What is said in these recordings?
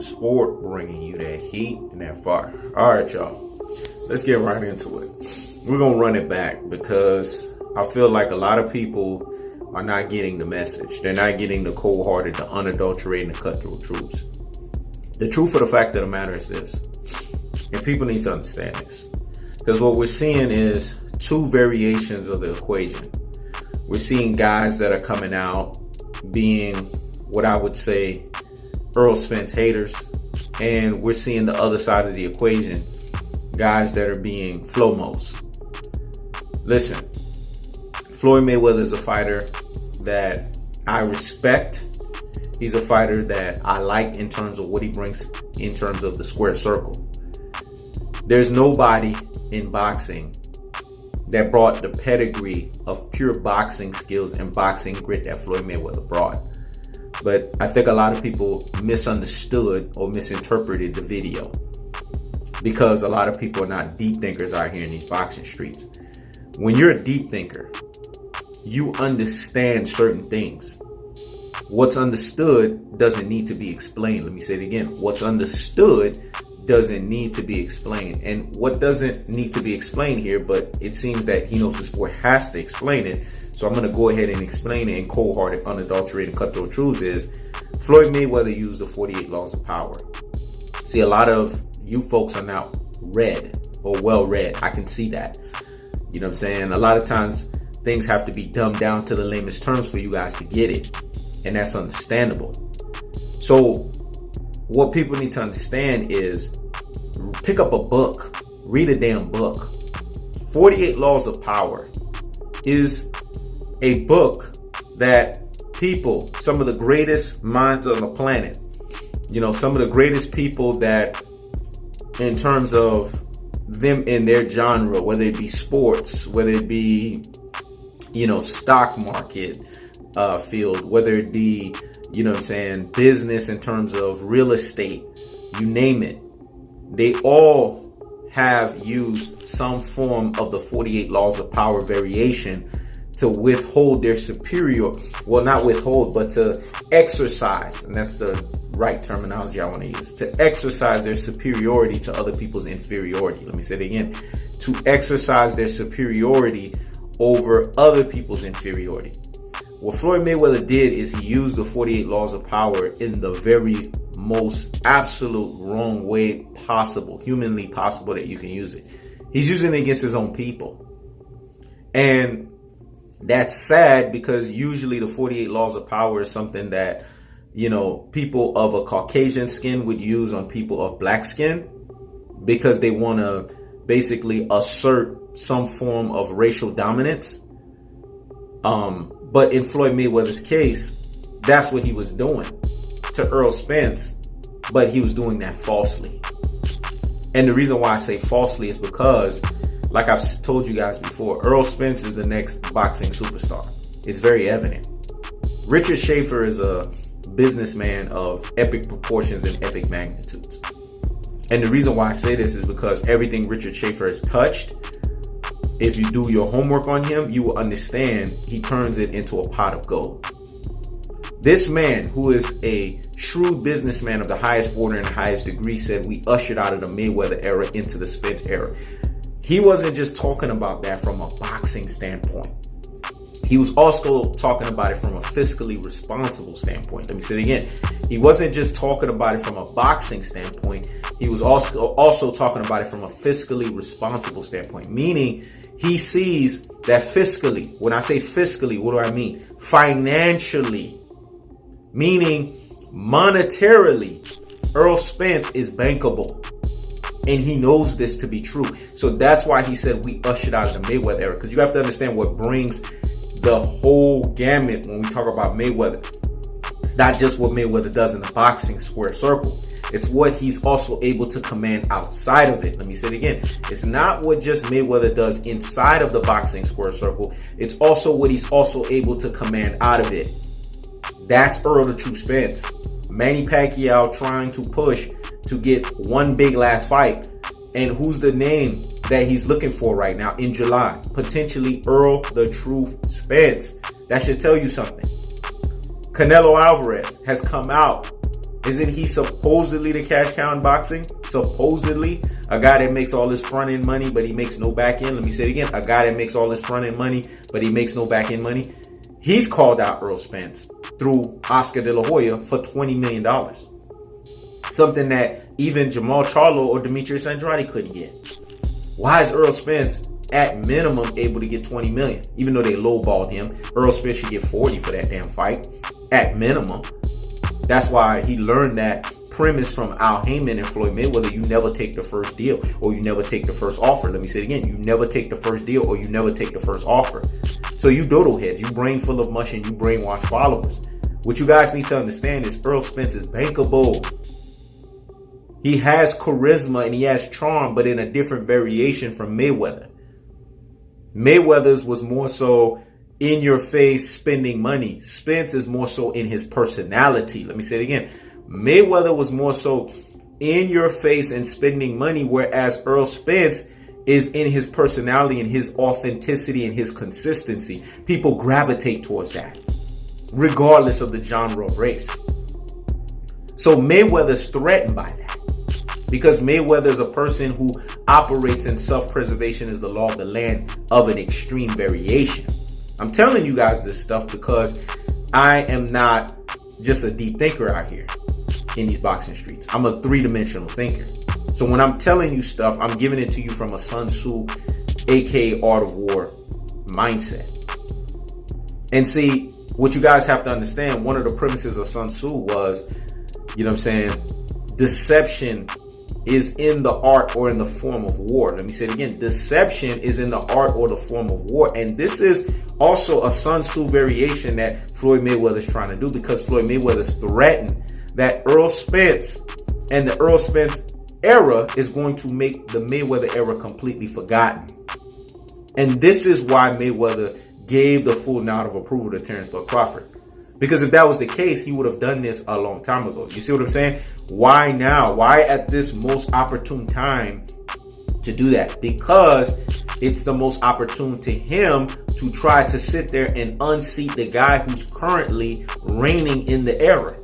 sport bringing you that heat and that fire. All right, y'all. Let's get right into it. We're going to run it back because I feel like a lot of people are not getting the message. They're not getting the cold-hearted, the unadulterated, and cutthroat truths. The truth of the fact of the matter is this, and people need to understand this, because what we're seeing is two variations of the equation. We're seeing guys that are coming out being what I would say Errol Spence haters, and we're seeing the other side of the equation, guys that are being Flomos. Listen, Floyd Mayweather is a fighter that I respect. He's a fighter that I like in terms of what he brings in terms of the square circle. There's nobody in boxing that brought the pedigree of pure boxing skills and boxing grit that Floyd Mayweather brought. But I think a lot of people misunderstood or misinterpreted the video because a lot of people are not deep thinkers out here in these boxing streets. When you're a deep thinker, you understand certain things. What's understood doesn't need to be explained. Let me say it again. What's understood doesn't need to be explained. And what doesn't need to be explained here, but it seems that he knows the sport has to explain it. So I'm going to go ahead and explain it in cold-hearted, unadulterated, cutthroat truths is Floyd Mayweather used the 48 laws of power. See, a lot of you folks are now read or well-read. I can see that. You know what I'm saying? A lot of times things have to be dumbed down to the lamest terms for you guys to get it. And that's understandable. So what people need to understand is pick up a book, read a damn book. 48 Laws of Power is a book that people, some of the greatest minds on the planet, you know, some of the greatest people that in terms of them in their genre, whether it be sports, whether it be, you know, stock market field, whether it be, you know what I'm saying, business in terms of real estate, you name it, they all have used some form of the 48 laws of power variation to withhold their superior, well, not withhold, but to exercise, and that's the right terminology I want to use, to exercise their superiority to other people's inferiority. Let me say it again. To exercise their superiority over other people's inferiority. What Floyd Mayweather did is he used the 48 laws of power in the very most absolute wrong way possible, humanly possible that you can use it. He's using it against his own people. And that's sad because usually the 48 laws of power is something that, you know, people of a Caucasian skin would use on people of black skin because they want to basically assert some form of racial dominance. But in Floyd Mayweather's case, that's what he was doing to Errol Spence, but he was doing that falsely. And the reason why I say falsely is because, like I've told you guys before, Errol Spence is the next boxing superstar. It's very evident. Richard Schaefer is a businessman of epic proportions and epic magnitudes. And the reason why I say this is because everything Richard Schaefer has touched, if you do your homework on him, you will understand he turns it into a pot of gold. This man, who is a shrewd businessman of the highest order and highest degree, said we ushered out of the Mayweather era into the Spence era. He wasn't just talking about that from a boxing standpoint. He was also talking about it from a fiscally responsible standpoint. Let me say it again. He wasn't just talking about it from a boxing standpoint. He was also talking about it from a fiscally responsible standpoint, meaning he sees that fiscally, when I say fiscally, what do I mean? Financially, meaning monetarily, Errol Spence is bankable. And he knows this to be true. So that's why he said we ushered out of the Mayweather era. Because you have to understand what brings the whole gamut when we talk about Mayweather. It's not just what Mayweather does in the boxing square circle. It's what he's also able to command outside of it. Let me say it again. It's not what just Mayweather does inside of the boxing square circle. It's also what he's also able to command out of it. That's Errol the True Spence. Manny Pacquiao trying to push to get one big last fight. And who's the name that he's looking for right now in July? Potentially Errol the True Spence. That should tell you something. Canelo Alvarez has come out Isn't he supposedly the cash cow in boxing? Supposedly. A guy that makes all this front end money, but he makes no back end. Let me say it again. A guy that makes all this front end money, but he makes no back end money. He's called out Errol Spence through Oscar De La Hoya for $20 million. Something that even Jamal Charlo or Demetrius Andrade couldn't get. Why is Errol Spence at minimum able to get $20 million? Even though they lowballed him, Errol Spence should get $40 for that damn fight at minimum. That's why he learned that premise from Al Heyman and Floyd Mayweather. You never take the first deal, or you never take the first offer. Let me say it again. You never take the first deal, or you never take the first offer. So you dodo heads, you brain full of mush, and you brainwash followers. What you guys need to understand is Errol Spence is bankable. He has charisma and he has charm, but in a different variation from Mayweather. Mayweather's was more so in your face spending money. Spence is more so in his personality. Let me say it again. Mayweather was more so in your face and spending money, whereas Errol Spence is in his personality and his authenticity and his consistency. People gravitate towards that, regardless of the genre of race. So Mayweather's threatened by that, because Mayweather is a person who operates in self-preservation as the law of the land of an extreme variation. I'm telling you guys this stuff because I am not just a deep thinker out here in these boxing streets. I'm a three-dimensional thinker. So when I'm telling you stuff, I'm giving it to you from a Sun Tzu, aka Art of War mindset. And see, what you guys have to understand, one of the premises of Sun Tzu was, you know what I'm saying, deception is in the art or in the form of war. Let me say it again. Deception is in the art or the form of war. And this is also a Sun Tzu variation that Floyd Mayweather is trying to do, because Floyd Mayweather is threatened that Errol Spence and the Errol Spence era is going to make the Mayweather era completely forgotten. And this is why Mayweather gave the full nod of approval to Terence Bud Crawford. Because if that was the case, he would have done this a long time ago. You see what I'm saying? Why now? Why at this most opportune time to do that? Because it's the most opportune to him to try to sit there and unseat the guy who's currently reigning in the era.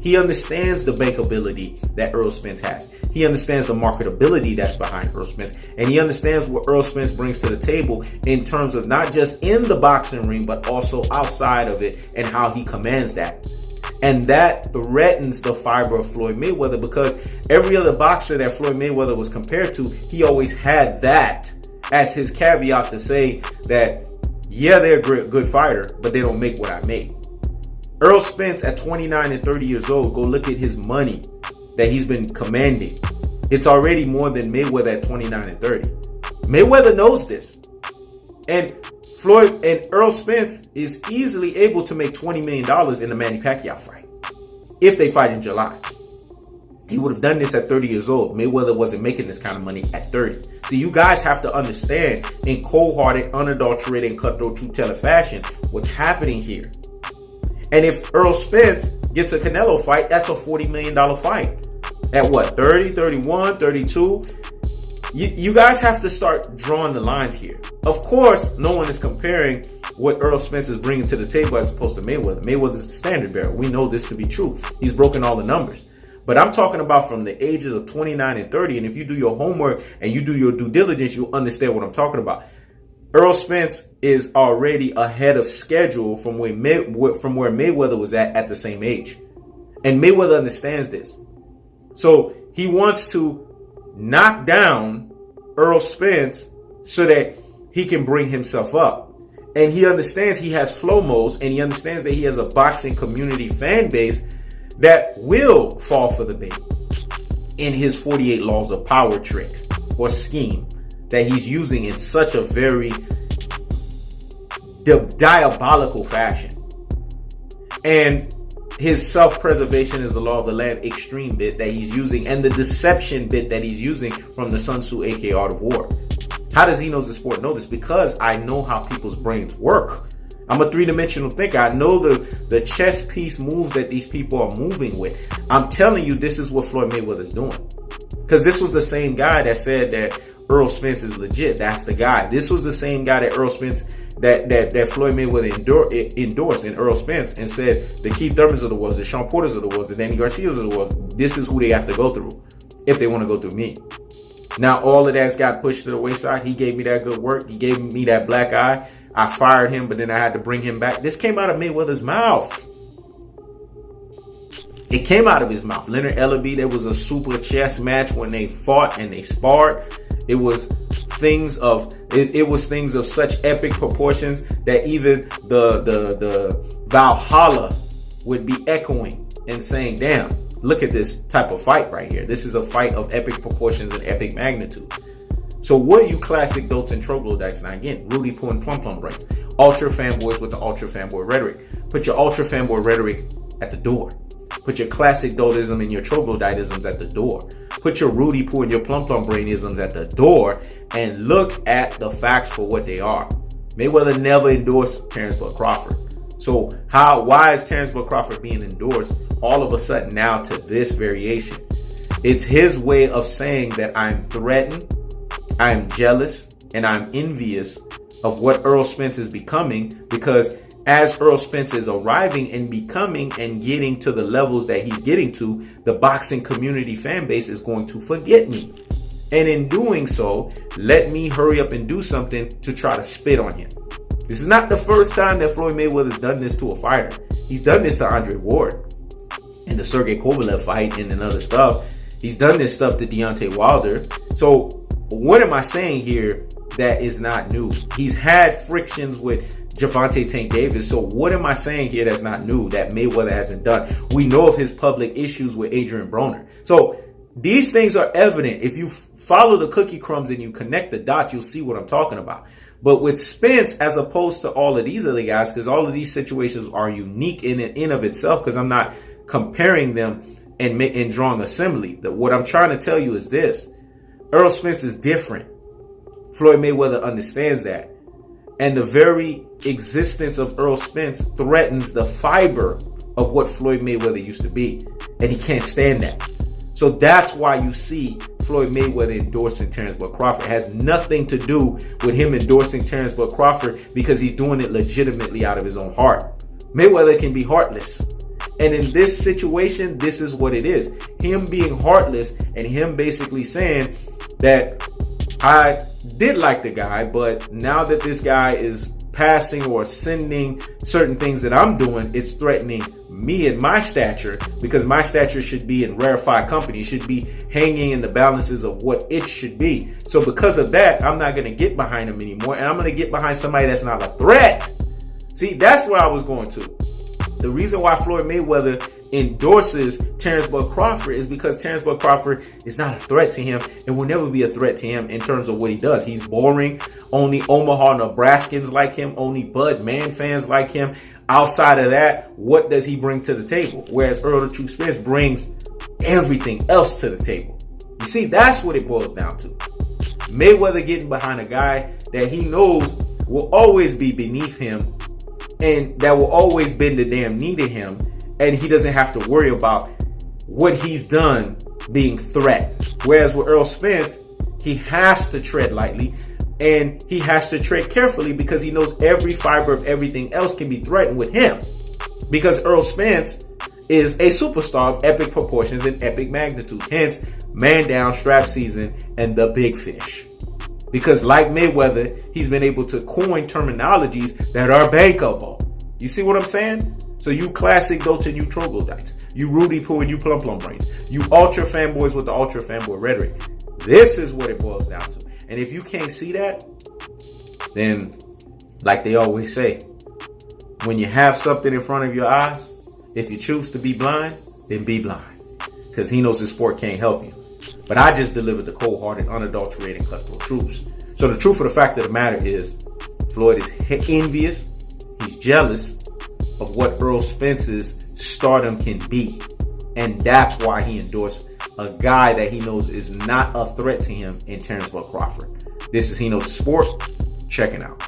He understands the bankability that Errol Spence has. He understands the marketability that's behind Errol Spence. And he understands what Errol Spence brings to the table in terms of not just in the boxing ring, but also outside of it, and how he commands that. And that threatens the fiber of Floyd Mayweather, because every other boxer that Floyd Mayweather was compared to, he always had that as his caveat to say that, yeah, they're a good fighter, but they don't make what I make. Errol Spence at 29 and 30 years old, go look at his money that he's been commanding. It's already more than Mayweather at 29 and 30. Mayweather knows this. And Floyd and Errol Spence is easily able to make $20 million in the Manny Pacquiao fight if they fight in July. He would have done this at 30 years old. Mayweather wasn't making this kind of money at 30. So you guys have to understand, in cold-hearted, unadulterated, and cutthroat truth-teller fashion, what's happening here. And if Errol Spence gets a Canelo fight, that's a $40 million fight. At what, 30, 31, 32? You guys have to start drawing the lines here. Of course, no one is comparing what Errol Spence is bringing to the table as opposed to Mayweather. Mayweather's a standard bearer. We know this to be true. He's broken all the numbers. But I'm talking about from the ages of 29 and 30. And if you do your homework and you do your due diligence, you'll understand what I'm talking about. Errol Spence is already ahead of schedule from where Mayweather was at the same age. And Mayweather understands this. So he wants to knock down Errol Spence so that he can bring himself up. And he understands he has flow-mos, and he understands that he has a boxing community fan base that will fall for the bait in his 48 laws of power trick or scheme that he's using in such a very diabolical fashion. And his self-preservation is the law of the land extreme bit that he's using, and the deception bit that he's using from the Sun Tzu, aka Art of War. How does he know the sport? Know this because I know how people's brains work. I'm a three-dimensional thinker. I know the chess piece moves that these people are moving with. I'm telling you, this is what Floyd Mayweather is doing. Because this was the same guy that said that Errol Spence is legit. That's the guy. This was the same guy that Errol Spence that Floyd Mayweather endorsed in Errol Spence and said the Keith Thurmans of the world, the Sean Porters of the world, the Danny Garcias of the world, this is who they have to go through if they want to go through me. Now all of that's got pushed to the wayside. He gave me that good work. He gave me that black eye. I fired him, but then I had to bring him back. This came out of Mayweather's mouth. It came out of his mouth. Leonard Ellaby, there was a super chess match when they fought and they sparred. It was things of such epic proportions that even the Valhalla would be echoing and saying, damn, look at this type of fight right here. This is a fight of epic proportions and epic magnitude. So what are you classic dolts and troglodytes not getting? Rudy Poo and Plum Plum brains. Ultra fanboys with the ultra fanboy rhetoric. Put your ultra fanboy rhetoric at the door. Put your classic doltism and your troglodytisms at the door. Put your Rudy Poo and your Plum Plum brainisms at the door and look at the facts for what they are. Mayweather never endorsed Terrence Bud Crawford. So why is Terrence Bud Crawford being endorsed all of a sudden now to this variation? It's his way of saying that I'm threatened, I'm jealous, and I'm envious of what Errol Spence is becoming, because as Errol Spence is arriving and becoming and getting to the levels that he's getting to, the boxing community fan base is going to forget me. And in doing so, let me hurry up and do something to try to spit on him. This is not the first time that Floyd Mayweather has done this to a fighter. He's done this to Andre Ward in the Sergey Kovalev fight and other stuff. He's done this stuff to Deontay Wilder. So what am I saying here that is not new? He's had frictions with Gervonta Tank Davis. So what am I saying here that's not new that Mayweather hasn't done? We know of his public issues with Adrian Broner. So these things are evident. If you follow the cookie crumbs and you connect the dots, you'll see what I'm talking about. But with Spence, as opposed to all of these other guys, because all of these situations are unique in of itself, because I'm not comparing them and drawing a simile. What I'm trying to tell you is this. Errol Spence is different. Floyd Mayweather understands that. And the very existence of Errol Spence threatens the fiber of what Floyd Mayweather used to be. And he can't stand that. So that's why you see Floyd Mayweather endorsing Terrence Bud Crawford. It has nothing to do with him endorsing Terrence Bud Crawford because he's doing it legitimately out of his own heart. Mayweather can be heartless. And in this situation, this is what it is. Him being heartless and him basically saying that I did like the guy, but now that this guy is passing or ascending certain things that I'm doing, it's threatening me and my stature, because my stature should be in rarefied company. It should be hanging in the balances of what it should be. So because of that, I'm not going to get behind him anymore, and I'm going to get behind somebody that's not a threat. See, that's where I was going to. The reason why Floyd Mayweather endorses Terrence Bud Crawford is because Terrence Bud Crawford is not a threat to him and will never be a threat to him in terms of what he does. He's boring. Only Omaha Nebraskans like him. Only Bud Man fans like him. Outside of that, what does he bring to the table? Whereas Errol the True Spence brings everything else to the table. You see, that's what it boils down to. Mayweather getting behind a guy that he knows will always be beneath him and that will always bend the damn knee to him, and he doesn't have to worry about what he's done being threatened. Whereas with Errol Spence, he has to tread lightly and he has to tread carefully because he knows every fiber of everything else can be threatened with him. Because Errol Spence is a superstar of epic proportions and epic magnitude. Hence, man down, strap season, and the big fish. Because like Mayweather, he's been able to coin terminologies that are bankable. You see what I'm saying? So you classic dolts and you troglodytes, you Rudy Poo and you Plum Plum brains, you ultra fanboys with the ultra fanboy rhetoric. This is what it boils down to. And if you can't see that, then like they always say, when you have something in front of your eyes, if you choose to be blind, then be blind. Because he knows his sport can't help you. But I just delivered the cold-hearted, unadulterated, cutthroat truths. So the truth of the fact of the matter is, Floyd is envious, he's jealous of what Errol Spence's stardom can be. And that's why he endorsed a guy that he knows is not a threat to him in Terrence Bud Crawford. This is He Knows the Sport. Check it out.